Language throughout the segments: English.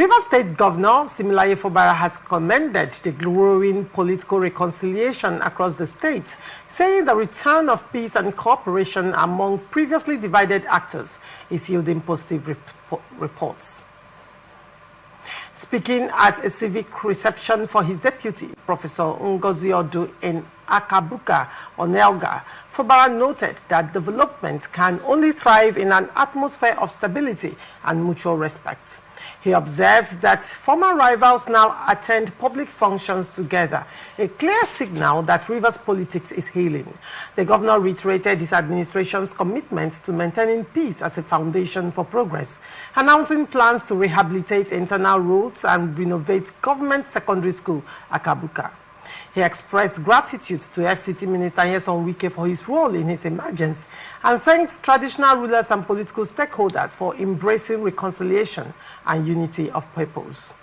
Rivers State Governor Siminalayi Fubara has commended the growing political reconciliation across the state, saying the return of peace and cooperation among previously divided actors is yielding positive reports. Speaking at a civic reception for his deputy, Professor Ngozi Odu in Akabuka, Onelga, Fubara noted that development can only thrive in an atmosphere of stability and mutual respect. He observed that former rivals now attend public functions together, a clear signal that Rivers politics is healing. The governor reiterated his administration's commitment to maintaining peace as a foundation for progress, announcing plans to rehabilitate internal roads and renovate government secondary school, Akabuka. He expressed gratitude to FCT Minister Nyesom Wike for his role in his emergence and thanked traditional rulers and political stakeholders for embracing reconciliation and unity of purpose.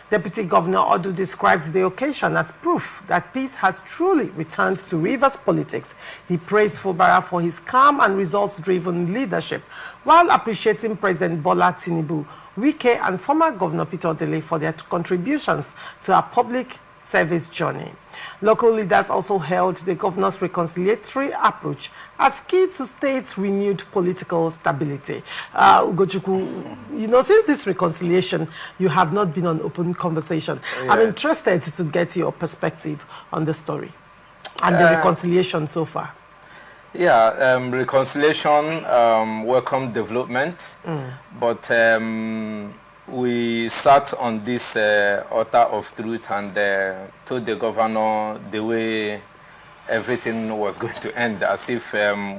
Deputy Governor Odu described the occasion as proof that peace has truly returned to Rivers politics. He praised Fubara for his calm and results-driven leadership, while appreciating President Bola Tinubu, Wike, and former Governor Peter Odele for their contributions to our public service journey. Local leaders also hailed the governor's reconciliatory approach as key to state's renewed political stability. Ugochukwu, since this reconciliation, you have not been on open conversation. Yes. I'm interested to get your perspective on the story and the reconciliation so far. Yeah, reconciliation, welcome development, but we sat on this altar of truth and told the governor the way everything was going to end, as if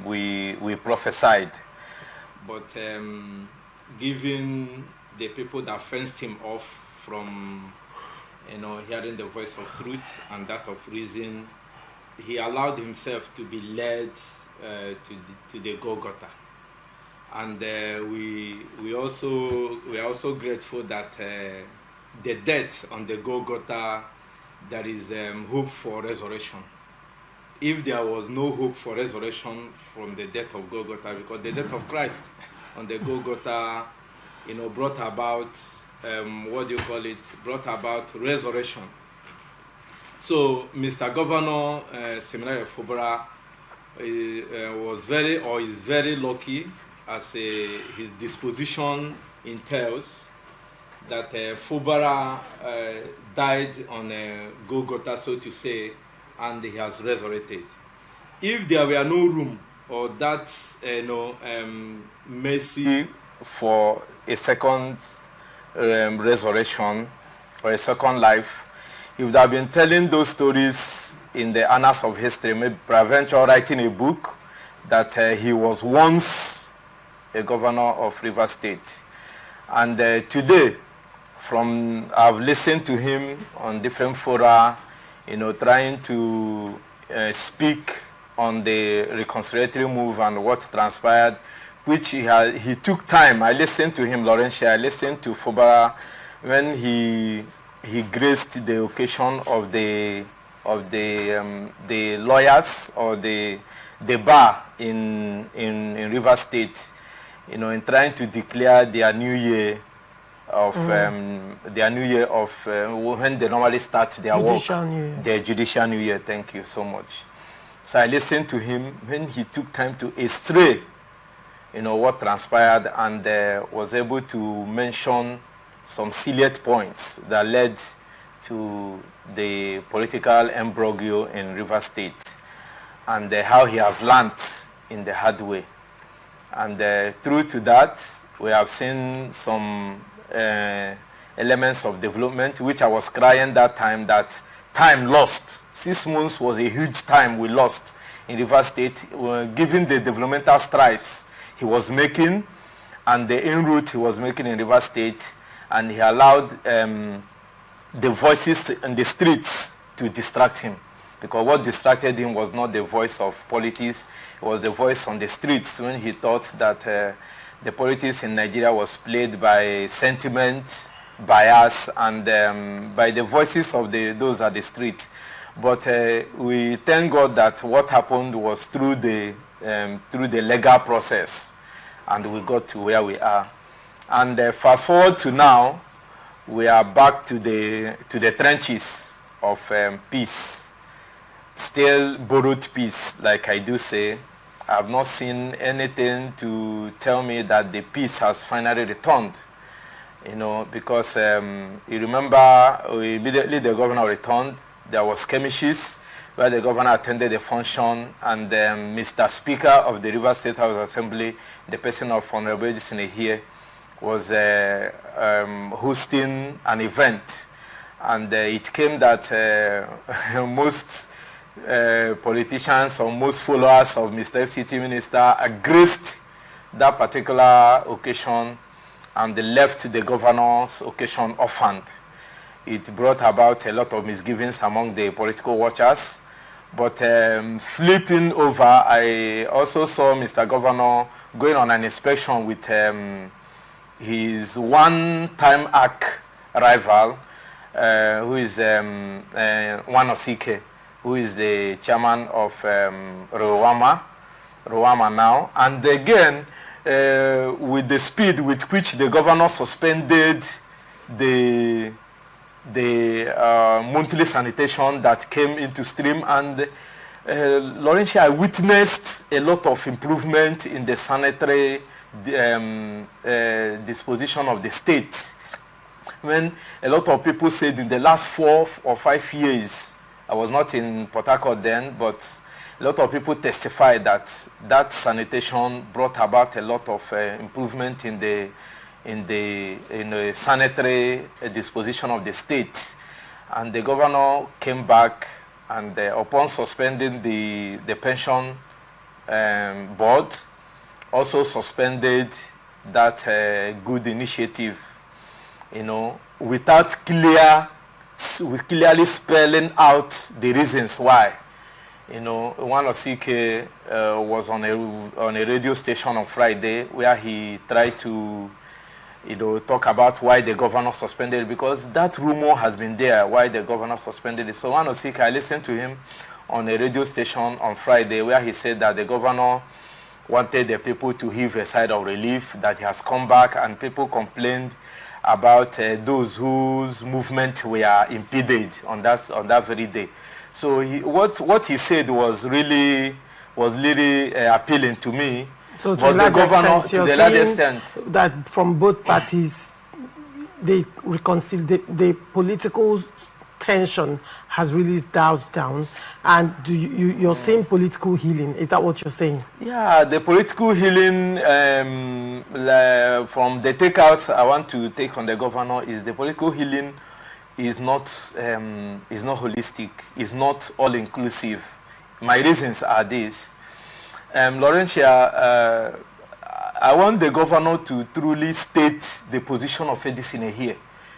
we prophesied. But given the people that fenced him off from hearing the voice of truth and that of reason, he allowed himself to be led to the Golgotha. And we are also grateful that the death on the Golgotha, there is hope for resurrection. If there was no hope for resurrection from the death of Golgotha, because the death of Christ on the Golgotha, brought about brought about resurrection. So Mr. Governor Siminalayi Fubara is very lucky, as his disposition entails, that Fubara died on Golgotha, so to say, and he has resurrected. If there were no room or that mercy for a second resurrection or a second life, he would have been telling those stories in the annals of history, maybe peradventure writing a book that he was once a governor of Rivers State. And today, I've listened to him on different fora, trying to speak on the reconciliatory move and what transpired, which he took time. I listened to him, Laurentia. I listened to Fubara when he graced the occasion of the lawyers or the bar in Rivers State, in trying to declare their new year of when they normally start their their judicial new year. Thank you so much. So I listened to him when he took time to estray, what transpired, and was able to mention some salient points that led to the political imbroglio in Rivers State, and how he has learned in the hard way. And through to that, we have seen some elements of development, which I was crying that time, that time lost. 6 months was a huge time we lost in Rivers State, given the developmental strides he was making and the inroads he was making in Rivers State, and he allowed the voices in the streets to distract him. Because what distracted him was not the voice of politics, it was the voice on the streets, when he thought that the politics in Nigeria was played by sentiment, bias, and by the voices of those at the streets. But we thank God that what happened was through the legal process, and we got to where we are. And fast forward to now, we are back to the trenches of peace, still borrowed peace, like I do say. I have not seen anything to tell me that the peace has finally returned. You know, because you remember immediately the governor returned, there was skirmishes where the governor attended the function, and Mr. Speaker of the Rivers State House Assembly, the person of Honorable Siminalayi, was hosting an event. And it came that most politicians or most followers of Mr. FCT Minister graced that particular occasion, and they left the governor's occasion orphaned. It brought about a lot of misgivings among the political watchers. But flipping over, I also saw Mr. Governor going on an inspection with his one-time ARC rival, who is Wanosike, who is the chairman of Rwama now. And again, with the speed with which the governor suspended the monthly sanitation that came into stream, and Laurentia, I witnessed a lot of improvement in the sanitary disposition of the state. When a lot of people said in the last 4 or 5 years, I was not in Port Harcourt then, but a lot of people testified that that sanitation brought about a lot of improvement in the sanitary disposition of the state. And the governor came back, and upon suspending the pension board, also suspended that good initiative, you know, without clearly spelling out the reasons why. You know, one of CK was on a radio station on Friday where he tried to, you know, talk about why the governor suspended, because that rumor has been there, why the governor suspended it. So one of CK, I listened to him on a radio station on Friday where he said that the governor wanted the people to heave a sigh of relief that he has come back, and people complained about those whose movement were impeded on that very day. So what he said was really appealing to me. So but the governor, to the large extent, that from both parties, they reconcile the political tension has really dialed down, and you're saying political healing. Is that what you're saying? Yeah, the political healing from the takeouts I want to take on the governor is the political healing is not holistic, is not all inclusive. My reasons are these. Laurentia, I want the governor to truly state the position of Edison here,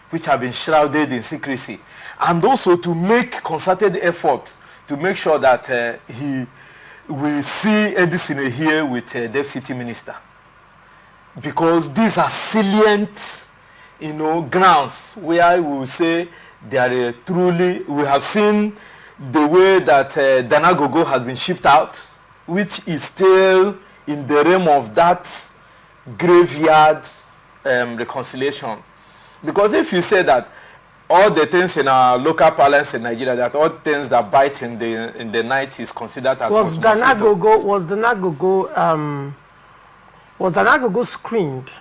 which have been shrouded in secrecy, and also to make concerted efforts to make sure that he will see Edison here with the deputy minister, because these are salient, you know, grounds where we will say they are truly. We have seen the way that Danagogo has been shipped out, which is still in the realm of that graveyard reconciliation. Because if you say that all the things in our local parlance in Nigeria, that all things that bite in the night is considered as was Danagogo screened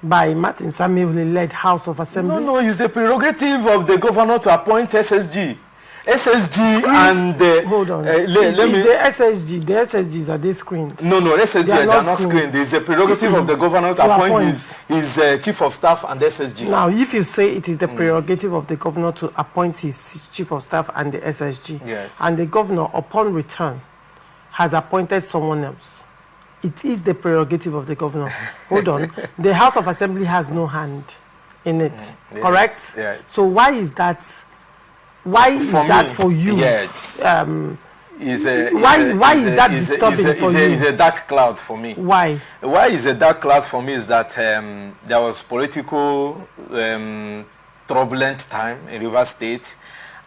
by Martin Samuel-led House of Assembly? No, it's the prerogative of the governor to appoint SSG. SSG and hold on. The SSGs, are they screened? No, SSG they are not screened. It's a prerogative of the governor to appoint his chief of staff and SSG. Now, if you say it is the prerogative of the governor to appoint his chief of staff and the SSG, yes, and the governor, upon return, has appointed someone else, it is the prerogative of the governor. Hold on. The House of Assembly has no hand in it, correct? Yes. So why is that? Why is that for you? Yes. Why is that disturbing for you? It's a dark cloud for me. Why? Why is a dark cloud for me is that there was political turbulent time in Rivers State,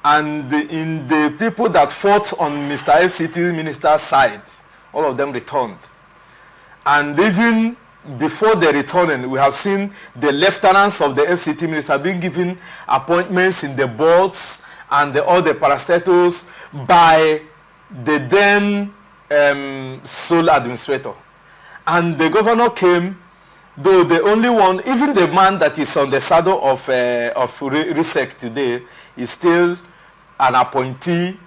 and in the people that fought on Mr. FCT minister's side, all of them returned. And even before the returning, we have seen the lieutenants of the FCT minister being given appointments in the boards and all the parastatals by the then sole administrator. And the governor came, though the only one, even the man that is on the saddle of RISEC today is still an appointee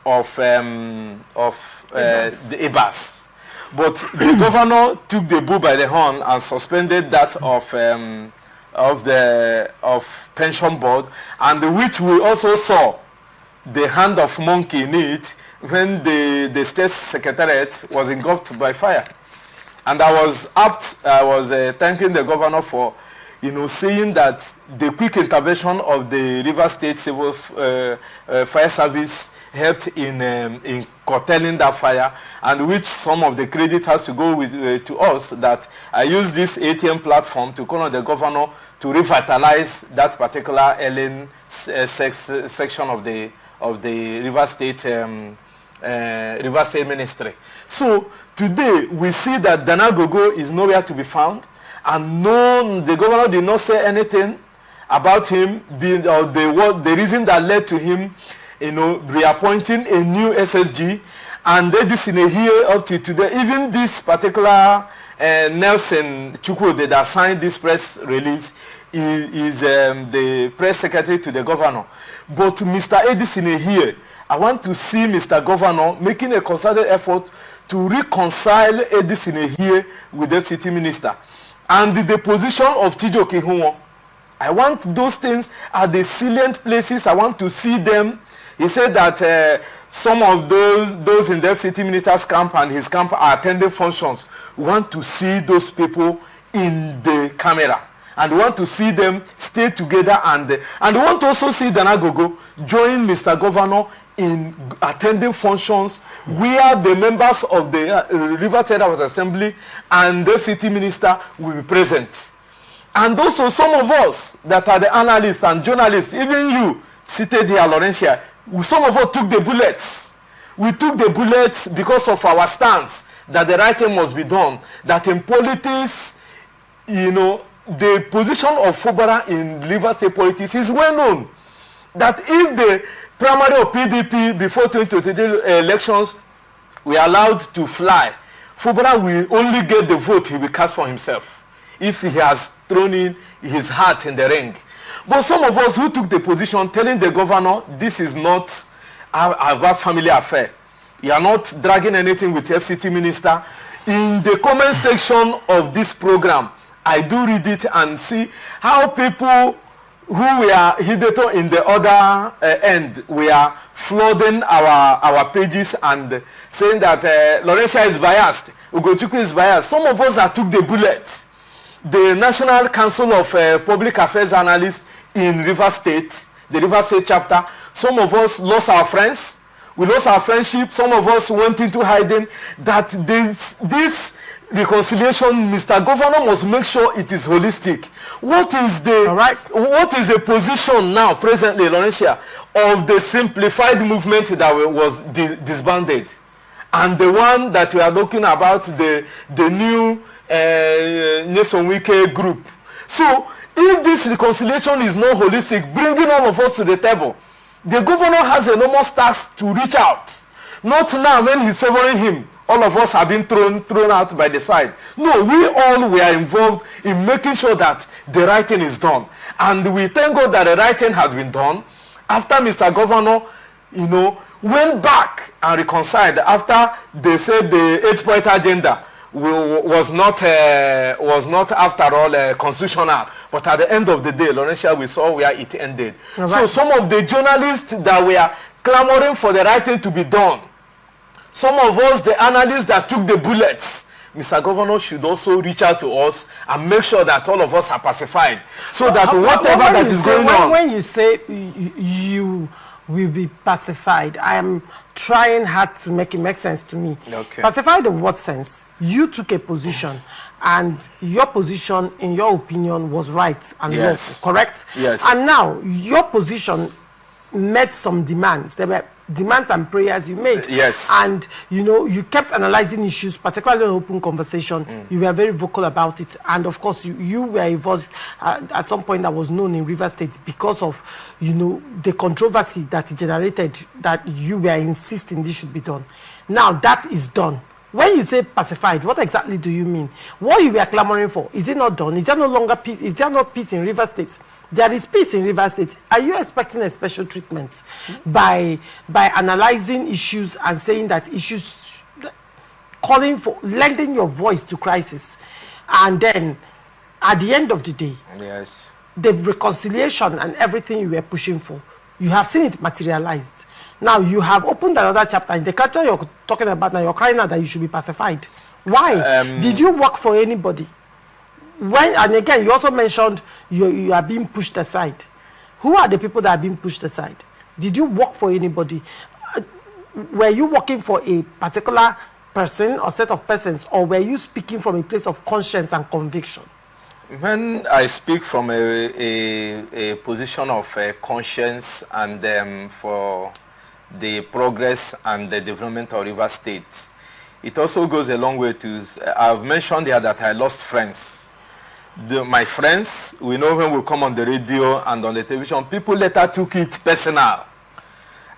of the EBAS. But the governor took the bull by the horn and suspended that of pension board, and which we also saw the hand of monkey in it when the state secretariat was engulfed by fire. And I was thanking the governor for, saying that the quick intervention of the Rivers State Civil Fire Service helped in curtailing that fire, and which some of the credit has to go with to us, that I used this ATM platform to call on the governor to revitalize that particular Ellen section of the Rivers State Ministry. So today we see that Danagogo is nowhere to be found, and the governor did not say anything about him being, or the reason that led to him, reappointing a new SSG. And this in a year up to today, even this particular Nelson Chukwude that signed this press release is the press secretary to the governor. But Mr. Edison here, I want to see Mr. Governor making a concerted effort to reconcile Edison here with the FCT minister. And the position of Tijo Kihunwo, I want those things at the salient places. I want to see them. He said that some of those in the FCT minister's camp and his camp are attending functions. We want to see those people in the camera, and we want to see them stay together, and we want to also see Danagogo join Mr. Governor in attending functions where the members of the River State House Assembly and the FCT minister will be present. And also some of us that are the analysts and journalists, even you seated here, Laurentia, some of us took the bullets. We took the bullets because of our stance that the right thing must be done. That in politics, the position of Fubara in River State politics is well known. That if the primary of PDP before 2023 elections were allowed to fly, Fubara will only get the vote he will cast for himself if he has thrown in his heart in the ring. But some of us who took the position telling the governor, this is not our family affair. You are not dragging anything with the FCT minister. In the comment section of this program, I do read it and see how people who were hitherto in the other end, we are flooding our pages and saying that Laurentia is biased, Ugochukwu is biased. Some of us that took the bullet. The National Council of Public Affairs Analysts in Rivers State, the Rivers State chapter, some of us lost our friends. We lost our friendship. Some of us went into hiding. That this reconciliation, Mr. Governor must make sure it is holistic. What is the position now, presently, Laurentia, of the simplified movement that was disbanded? And the one that we are talking about, the new Nyesom Wike group. So, if this reconciliation is not holistic, bringing all of us to the table, the governor has enormous task to reach out. Not now when he's favoring him. All of us have been thrown out by the side. No, we all were involved in making sure that the right thing is done. And we thank God that the right thing has been done. After Mr. Governor, went back and reconciled after they said the 8-point agenda was not after all constitutional, but at the end of the day, Laurentia, we saw where it ended. Right. So some of the journalists that were clamoring for the right thing to be done, some of us, the analysts that took the bullets, Mr. Governor should also reach out to us and make sure that all of us are pacified, so that whatever that is going on. When you say you will be pacified, I am trying hard to make it make sense to me. Okay. Pacified in what sense? You took a position, and your position, in your opinion, was right and lawful, correct? Yes. And now your position met some demands. There were demands and prayers you made. Yes. And, you kept analyzing issues, particularly on open conversation. You were very vocal about it. And, of course, you were a voice at some point that was known in Rivers State because of, the controversy that it generated, that you were insisting this should be done. Now, that is done. When you say pacified, what exactly do you mean? What you were clamoring for, is it not done? Is there no longer peace? Is there not peace in Rivers State? There is peace in Rivers State. Are you expecting a special treatment by analyzing issues and saying that issues, calling for, lending your voice to crisis, and then at the end of the day, yes, the reconciliation and everything you were pushing for, you have seen it materialized. Now you have opened another chapter. In the chapter you're talking about now, you're crying out that you should be pacified. Why? Did you work for anybody? And again, you also mentioned you are being pushed aside. Who are the people that are being pushed aside? Did you work for anybody? Were you working for a particular person or set of persons, or were you speaking from a place of conscience and conviction? When I speak from a position of conscience and for the progress and the development of Rivers State, it also goes a long way to, I've mentioned here that I lost friends. My friends, we know when we come on the radio and on the television, people later took it personal.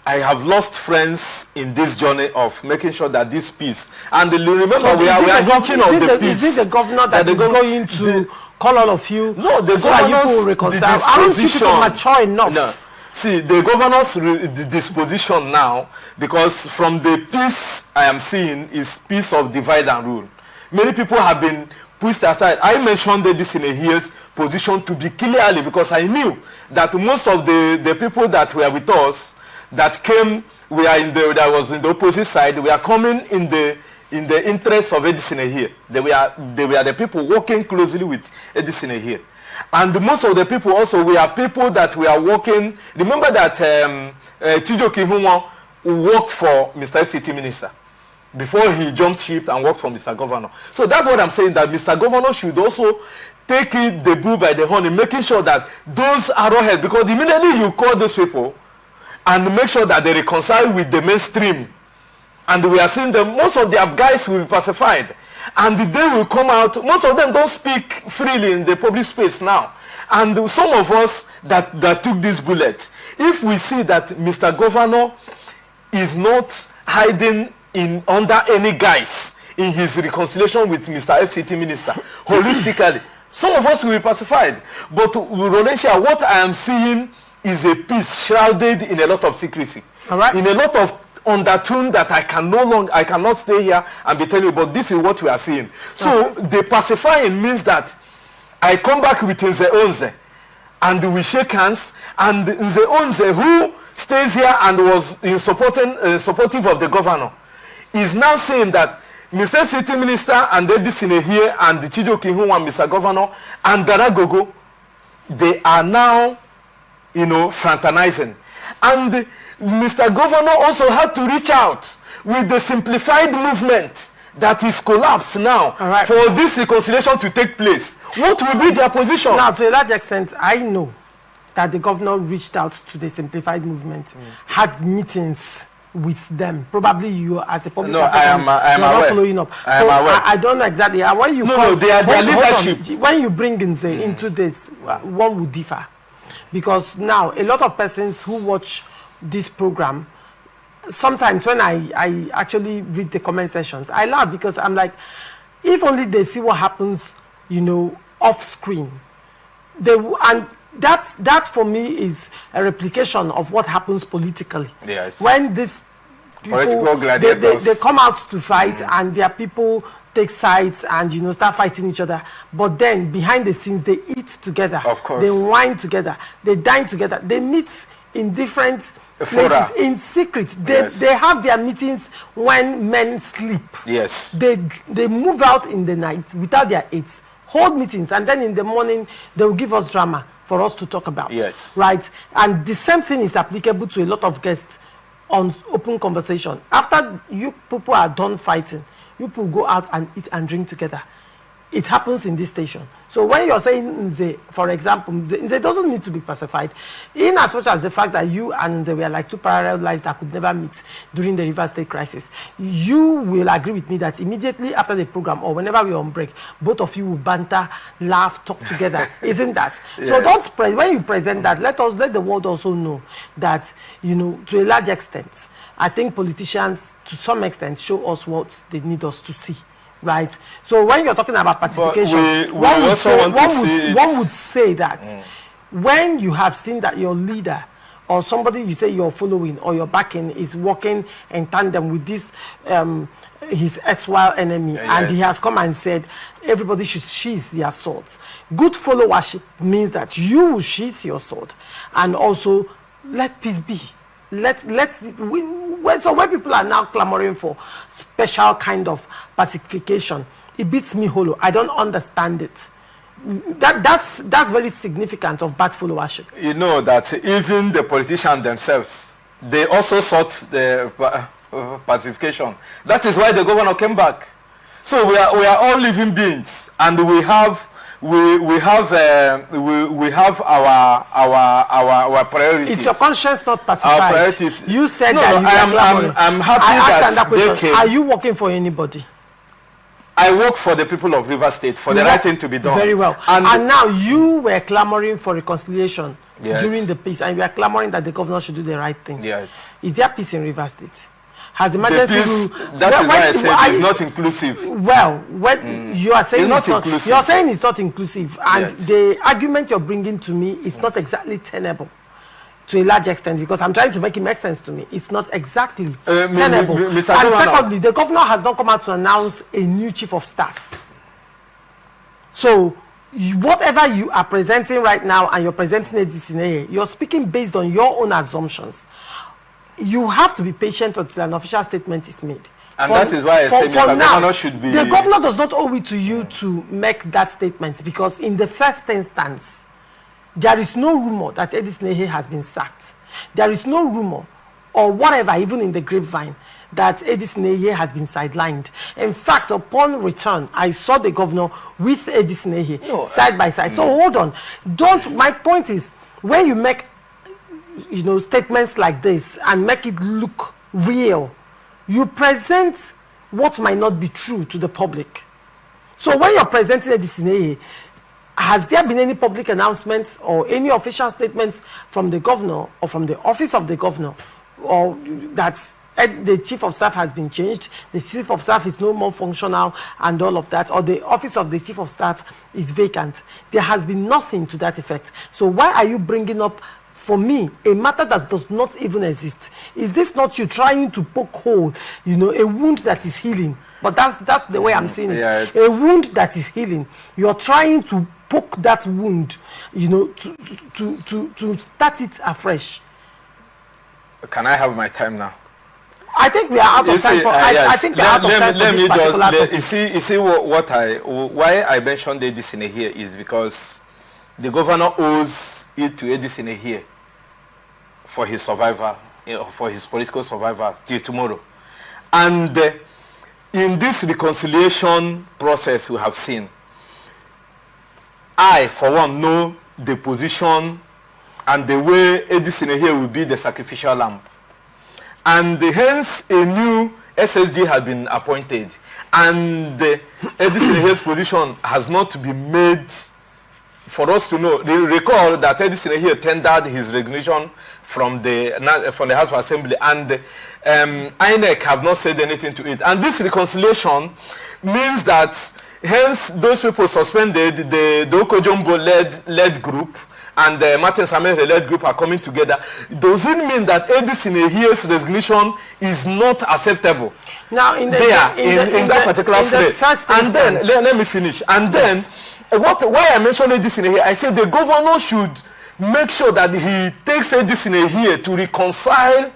I have lost friends in this journey of making sure that this peace, and remember, so we are hinting on the peace. Is it the governor that is going to call all of you? No, the governor's reconcile? Aren't you people mature enough? No. See, the governor's disposition now, because from the peace I am seeing is peace of divide and rule. Many people have been pushed aside. I mentioned this in a year's position to be clearly, because I knew that most of the people that were with us, that came, that was in the opposite side, we are coming in the interest of Edison here. They were the people working closely with Edison here. And most of the people also, we are people that we are working. Remember that Chijoki Hunwa worked for Mr. FCT Minister before he jumped ship and worked for Mr. Governor. So that's what I'm saying, that Mr. Governor should also take the bull by the horn in making sure that those arrowheads, because immediately you call those people and make sure that they reconcile with the mainstream. And we are seeing that most of their guys will be pacified. And the day will come out, most of them don't speak freely in the public space now. And some of us that took this bullet, if we see that Mr. Governor is not hiding under any guise in his reconciliation with Mr. FCT Minister, holistically, some of us will be pacified. But Rolencia, what I am seeing is a peace shrouded in a lot of secrecy. All right. In a lot of undertone that I cannot stay here and be telling you, but this is what we are seeing. So the pacifying means that I come back with Nze Onze and we shake hands, and Nze Onze, who stays here and was in supportive of the governor, is now saying that Mr. City Minister and Edison here and the Chijoki Hunwa, Mr. Governor, and Daragogo, they are now, fraternizing. And Mr. Governor also had to reach out with the simplified movement that is collapsed now for this reconciliation to take place. What will be their position? Now, to a large extent, I know that the governor reached out to the simplified movement, had meetings with them. Probably you, as a public official, I am not following up. I don't know exactly. When you their leadership. When you bring Nze into this, one would differ. Because now, a lot of persons who watch this program, sometimes when I actually read the comment sections, I laugh, because I'm like, if only they see what happens, off screen, and that for me is a replication of what happens politically. Yes. When these people, they come out to fight, and their people take sides and start fighting each other, but then behind the scenes they eat together, of course, they wine together, they dine together, they meet in different places in secret. They have their meetings when men sleep. Yes. They move out in the night without their aides, hold meetings, and then in the morning they will give us drama for us to talk about. Yes. Right? And the same thing is applicable to a lot of guests on open conversation. After you people are done fighting, you people go out and eat and drink together. it happens in this station. So when you're saying Nze, for example, Nze doesn't need to be pacified, in as much as the fact that you and Nze were like two parallel lines that could never meet during the River State crisis. You will agree with me that immediately after the program or whenever we're on break, both of you will banter, laugh, talk together. Isn't that? Yes. So when you present that, let the world also know that, to a large extent, I think politicians, to some extent, show us what they need us to see. Right. So when you're talking about pacification, one would say that when you have seen that your leader or somebody you say you're following or you're backing is working in tandem with this his erstwhile enemy, and he has come and said everybody should sheath their swords. Good followership means that you will sheath your sword and also let peace be. So when people are now clamoring for special kind of pacification, it beats me hollow. I don't understand it. That's very significant of bad followership. You know that even the politicians themselves, they also sought the pacification. That is why the governor came back. So we are all living beings, and we have our priorities. It's your conscience not pacified. Our priorities. You said that I'm happy that they came. Are you working for anybody? I work for the people of River State for the right thing to be done. Very well. And now you were clamoring for reconciliation during the peace, and you are clamoring that the governor should do the right thing. Yes. Is there peace in River State? Has the emergency rule? That is why I said it's not inclusive. Well, when you are saying it's not inclusive. You're saying it's not inclusive, and the argument you're bringing to me is not exactly tenable to a large extent, because I'm trying to make it make sense to me. It's not exactly tenable. And secondly, the governor has not come out to announce a new chief of staff. So whatever you are presenting right now, and you're presenting it this in you're speaking based on your own assumptions. You have to be patient until an official statement is made. And that is why I say Mr. Governor should be... The governor does not owe it to you to make that statement, because in the first instance, there is no rumor that Edison Ehe has been sacked. There is no rumor or whatever, even in the grapevine, that Edison Ehe has been sidelined. In fact, upon return, I saw the governor with Edison Ehe side by side. So hold on. My point is, when you make statements like this and make it look real, you present what might not be true to the public. So when you're presenting Edison Ehe, has there been any public announcements or any official statements from the governor or from the office of the governor, or that the chief of staff has been changed, the chief of staff is no more functional and all of that, or the office of the chief of staff is vacant? There has been nothing to that effect. So why are you bringing up, for me, a matter that does not even exist? Is this not you trying to poke hole, a wound that is healing? But that's the way I'm seeing it. Yeah, a wound that is healing. You're trying to poke that wound, to start it afresh. Can I have my time now? I think we are out of time. I think we are out of time for this particular topic. You see why I mentioned Edison here is because the governor owes it to Edison here for his survival, for his political survival till tomorrow. And in this reconciliation process we have seen, I, for one, know the position and the way Edison here will be the sacrificial lamb. And hence a new SSG has been appointed. And Edison here's position has not been made for us to know. Recall that Edison here tendered his resignation from the House of Assembly, and INEC have not said anything to it. And this reconciliation means that hence those people suspended, the Okojombo led group and the Martin Samuel led group are coming together. Does it mean that Edison here's resignation is not acceptable? Now in that particular phrase. And then let me finish. And then why I mentioned Edison here, I said the governor should make sure that he takes Edison here to reconcile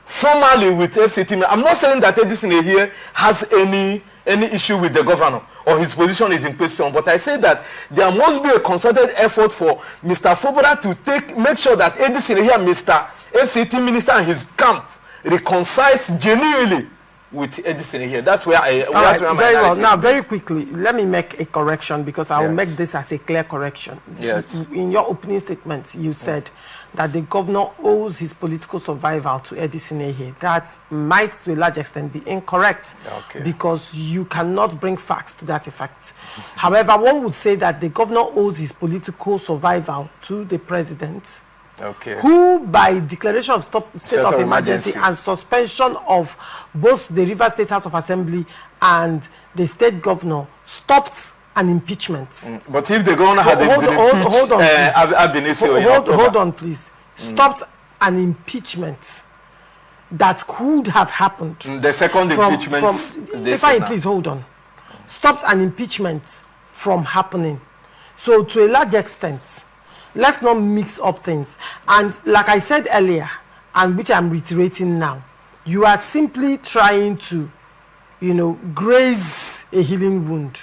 formally with FCT. I'm not saying that Edison here has any issue with the governor or his position is in question, but I say that there must be a concerted effort for Mr. Fubara to make sure that Edison here, Mr. FCT minister and his camp reconciles genuinely with Edison here. That's where I. All right, where my very well. Now, is. very quickly, let me make a correction because I will make this as a clear correction. Yes. In your opening statement, you said that the governor owes his political survival to Edison Ehe. That might, to a large extent, be incorrect because you cannot bring facts to that effect. However, one would say that the governor owes his political survival to the president. Who, by declaration of state of emergency and suspension of both the Rivers State House of Assembly and the state governor, stopped an impeachment. But if the governor had hold on, please. Stopped an impeachment that could have happened. The second impeachment. Please hold on. Stopped an impeachment from happening. So, to a large extent, let's not mix up things. And like I said earlier, and which I'm reiterating now, you are simply trying to, graze a healing wound.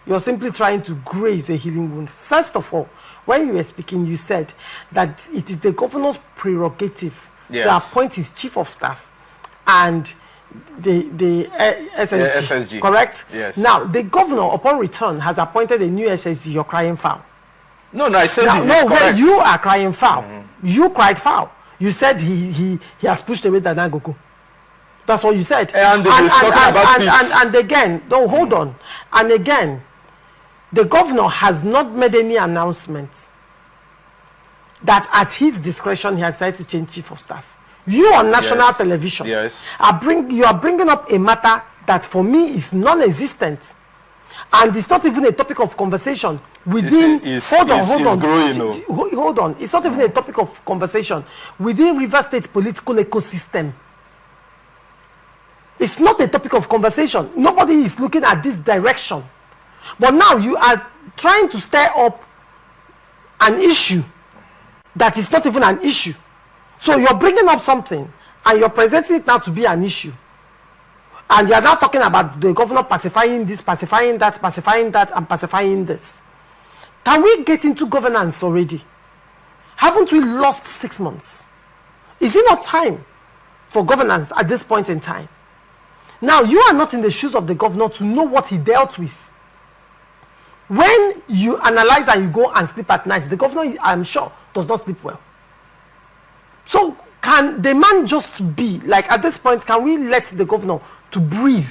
You're simply trying to graze a healing wound. First of all, when you were speaking, you said that it is the governor's prerogative to appoint his chief of staff and the SSG. Correct? Yes. Now, the governor, upon return, has appointed a new SSG. You're crying foul. No, I said correct. You are crying foul. You cried foul. You said he has pushed away the Nagoko. That's what you said. And again, hold on. And again, the governor has not made any announcements that at his discretion he has decided to change chief of staff. You on national television you are bringing up a matter that for me is non-existent. And it's not even a topic of conversation within. Hold on. It's not even a topic of conversation within River State political ecosystem. It's not a topic of conversation. Nobody is looking at this direction. But now you are trying to stir up an issue that is not even an issue. So you're bringing up something and you're presenting it now to be an issue. And you're now talking about the governor pacifying this, pacifying that, and pacifying this. Can we get into governance already? Haven't we lost 6 months? Is it not time for governance at this point in time? Now, you are not in the shoes of the governor to know what he dealt with. When you analyze and you go and sleep at night, the governor, I'm sure, does not sleep well. So, can the man just be, like at this point, can we let the governor to breathe?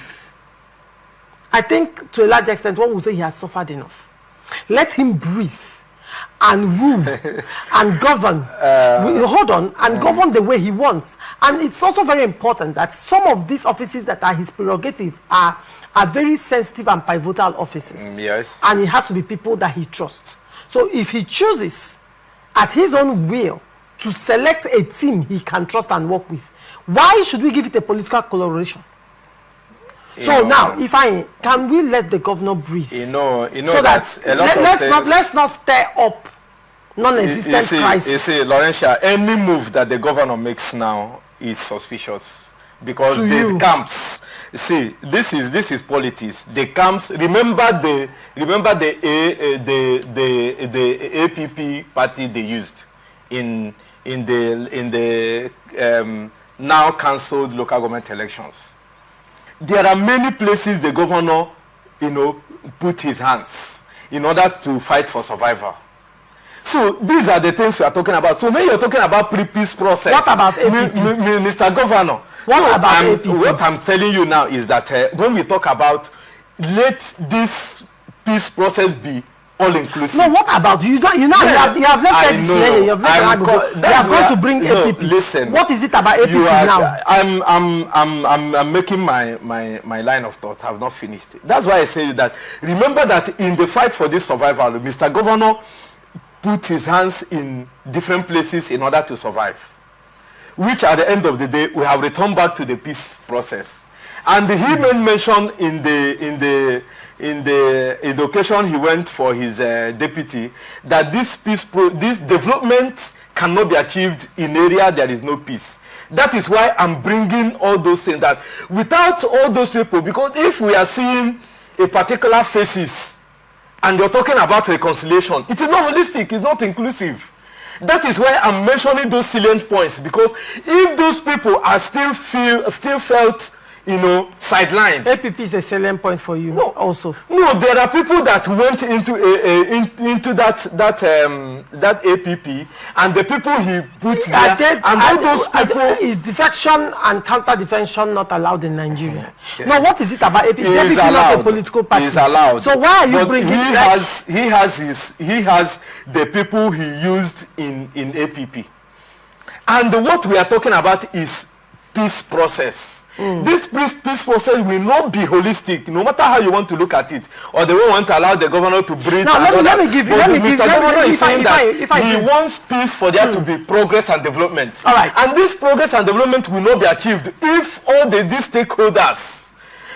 I think to a large extent, one will say he has suffered enough. Let him breathe and rule and govern. Govern the way he wants. And it's also very important that some of these offices that are his prerogative are very sensitive and pivotal offices. And it has to be people that he trusts. So if he chooses at his own will to select a team he can trust and work with, why should we give it a political coloration? Now, can we let the governor breathe? Let's not stir up non-existent crisis. You see, Laurentia, any move that the governor makes now is suspicious because the camps. See, this is politics. The camps. Remember the APP party they used in the now cancelled local government elections. There are many places the governor, put his hands in order to fight for survival. So these are the things we are talking about. So when you're talking about pre-peace process, what about APP? Mr. Governor, what I'm telling you now is that when we talk about let this peace process be all-inclusive. No, what about you? You have left it there. You have got to bring APP. Listen, what is it about APP now? I'm making my line of thought. I've not finished it. That's why I say that. Remember that in the fight for this survival, Mr. Governor put his hands in different places in order to survive, which at the end of the day we have returned back to the peace process. And he made mention in the occasion he went for his deputy that this development cannot be achieved in area there is no peace. That is why I'm bringing all those things, that without all those people, because if we are seeing a particular faces and you're talking about reconciliation, it is not holistic, it's not inclusive. That is why I'm mentioning those salient points, because if those people are still felt, you know, sidelined. APP is a salient point for you. No, also. No, there are people that went into that APP, and the people he put there, and all those people. Is defection and counter-defection not allowed in Nigeria? Now, what is it about APP? Is APP not a political party? It's allowed. So why are you bringing? He has the people he used in APP, and what we are talking about is peace process. This peace process will not be holistic, no matter how you want to look at it, or they won't want to allow the governor to breathe. Now, let me give you. Mr. Governor is saying that he wants peace for there to be progress and development. All right. And this progress and development will not be achieved if all these stakeholders,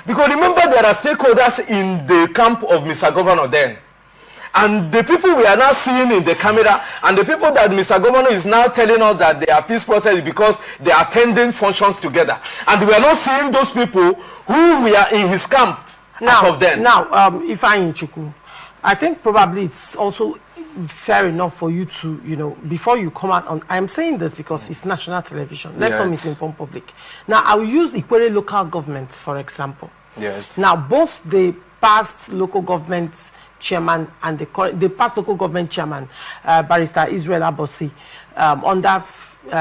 because remember there are stakeholders in the camp of Mr. Governor then. And the people we are now seeing in the camera, and the people that Mr. Governor is now telling us that they are peace process because they are attending functions together. And we are not seeing those people who we are in his camp as of then. Now, Ifeanyi Chukwu, I think probably it's also fair enough for you to, you know, before you come out on, I'm saying this because it's national television. Let's not misinform public. Now, I will use Ikwere local government, for example. Yes. Now, both the past local government chairman and the past local government chairman, Barrister Israel Abosi, under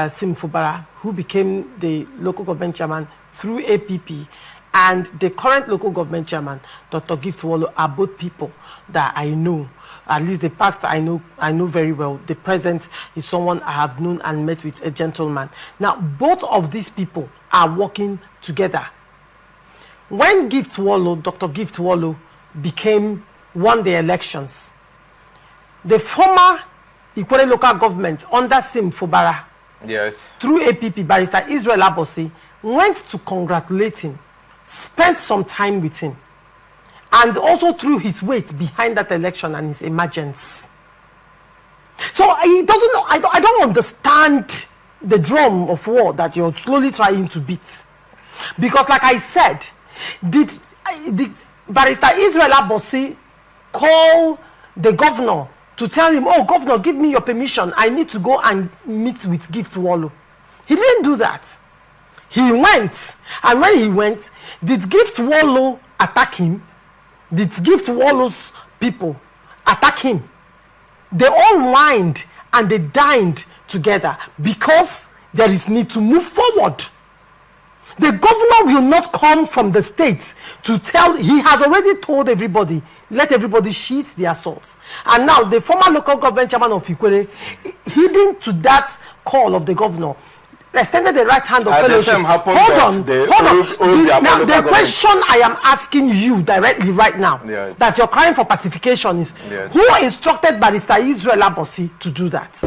Sim Fubara, who became the local government chairman through APP, and the current local government chairman, Dr. Gift Wallo, are both people that I know. At least the past I know very well. The present is someone I have known and met with, a gentleman. Now, both of these people are working together. When Gift Wallo, Dr. Gift Wallo, won the elections, the former Ikwere local government under Sim Fubara, through APP, Barrister Israel Abosi, went to congratulate him, spent some time with him, and also threw his weight behind that election and his emergence. So he doesn't know. I don't understand the drum of war that you're slowly trying to beat, because, like I said, did Barrister Israel Abosi call the governor to tell him, oh, governor, give me your permission, I need to go and meet with Gift Wallo? He didn't do that. He went, and when he went, did Gift Wallo attack him? Did Gift Wallo's people attack him? They all whined and they dined together because there is need to move forward. The governor will not come from the states to tell. He has already told everybody, let everybody sheath their swords. And now the former local government chairman of Ikwere, heeding to that call of the governor, extended the right hand of fellowship. Hold on. Now the question I am asking you directly right now, that you're crying for pacification, is who instructed Barrister Israel Abosi to do that?